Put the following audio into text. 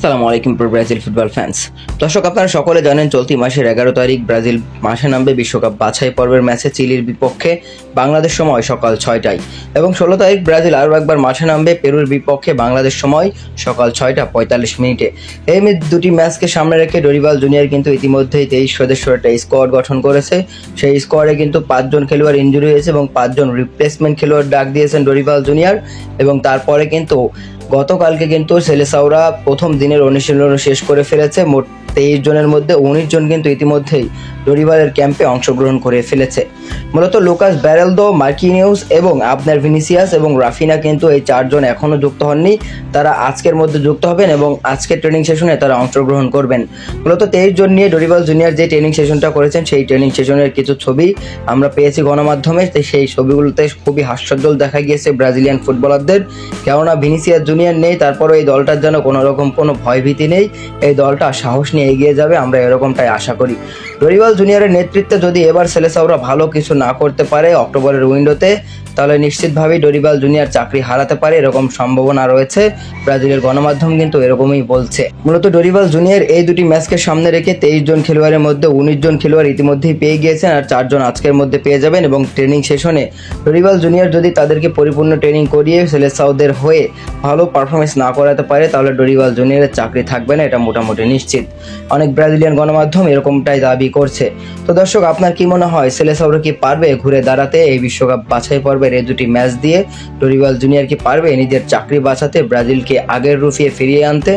আসসালামু আলাইকুম Brazil football fans. দর্শক, আপনারা সকলে জানেন চলতি মাসের 11 তারিখ ব্রাজিল মাঠে নামবে বিশ্বকাপ বাছাই পর্বের ম্যাচে চিলির বিপক্ষে বাংলাদেশ সময় সকাল 6টায়, এবং 16 তারিখ ব্রাজিল আরও একবার মাঠে নামবে পেরুর বিপক্ষে বাংলাদেশ সময় সকাল 6টা 45 মিনিটে। এই দুটি ম্যাচকে সামনে রেখে ডরিবাল জুনিয়র কিন্তু ইতিমধ্যেই 23 সদস্যের একটা স্কোয়াড গঠন করেছে। সেই স্কোয়াডে কিন্তু 5 জন খেলোয়াড় ইনজুরি হয়েছে এবং 5 জন রিপ্লেসমেন্ট খেলোয়াড় ডাক দিয়েছেন ডরিবাল জুনিয়র। এবং তারপরে কিন্তু গতকালকে কিন্তু সেলেসাওরা প্রথম দিনের অনুশীলন শেষ করে ফেলেছে। মোট 23 জনের মধ্যে 19 জন কিন্তু ইতিমধ্যেই ডরিবালের ক্যাম্পে অংশগ্রহণ করে ফেলেছে। মূলত লুকাস ব্যারেলদো, মার্কিনিউস এবং আবনার ভিনিসিয়াস এবং রাফিনা কিন্তু এই 4 জন এখনও যুক্ত হননি। তারা আজকের মধ্যে যুক্ত হবেন এবং আজকের ট্রেনিং সেশনে তারা অংশগ্রহণ করবেন। মূলত 23 জন নিয়ে ডরিবাল জুনিয়র যে ট্রেনিং সেশনটা করেছেন সেই ট্রেনিং সেশনের কিছু ছবি আমরা পেয়েছি গণমাধ্যমে। সেই ছবিগুলোতে খুবই হাস্যোজ্জ্বল দেখা গিয়েছে ব্রাজিলিয়ান ফুটবলারদের। কেননা ভিনিসিয়াস জুনিয়র নেই, তারপরও এই দলটার যেন কোনোরকম কোনো ভয়ভীতি নেই, এই দলটা সাহস নিয়ে এগিয়ে যাবে, আমরা এরকমটাই আশা করি। ডরিবাল জুনিয়রের নেতৃত্বে যদি এবার সেলেসাওরা ভালো কিছু না করতে পারে অক্টোবরের উইন্ডোতে, তাহলে নিশ্চিতভাবেই ডরিবাল জুনিয়র চাকরি হারাতে পারে, এরকম সম্ভাবনা রয়েছে। ব্রাজিলের গণমাধ্যম কিন্তু এরকমই বলছে। মূলত ডরিবাল জুনিয়র এই দুটি ম্যাচকে সামনে রেখে 23 জন খেলোয়াড়ের মধ্যে 19 জন খেলোয়াড় ইতিমধ্যেই পেয়ে গিয়েছেন, আর 4 জন আজকের মধ্যে পেয়ে যাবেন। এবং ট্রেনিং সেশনে ডরিবাল জুনিয়র যদি তাদেরকে পরিপূর্ণ ট্রেনিং করিয়ে সেলেসাওদের হয়ে ভালো পারফরমেন্স না করাতে পারে, তাহলে ডরিবাল জুনিয়রের চাকরি থাকবে না, এটা মোটামুটি নিশ্চিত। অনেক ব্রাজিলিয়ান গণমাধ্যম এরকমটাই দাবি করছে। তো দর্শক, আপনার কি মনে হয় সেলেসাওরা কি পারবে ঘুরে দাঁড়াতে এই বিশ্বকাপ বাছাই পর্বের এই দুটি ম্যাচ দিয়ে? ডরিবাল জুনিয়র কি পারবে নিজের চাকরি বাঁচাতে, ব্রাজিলকে আগের রূপে ফিরিয়ে আনতে?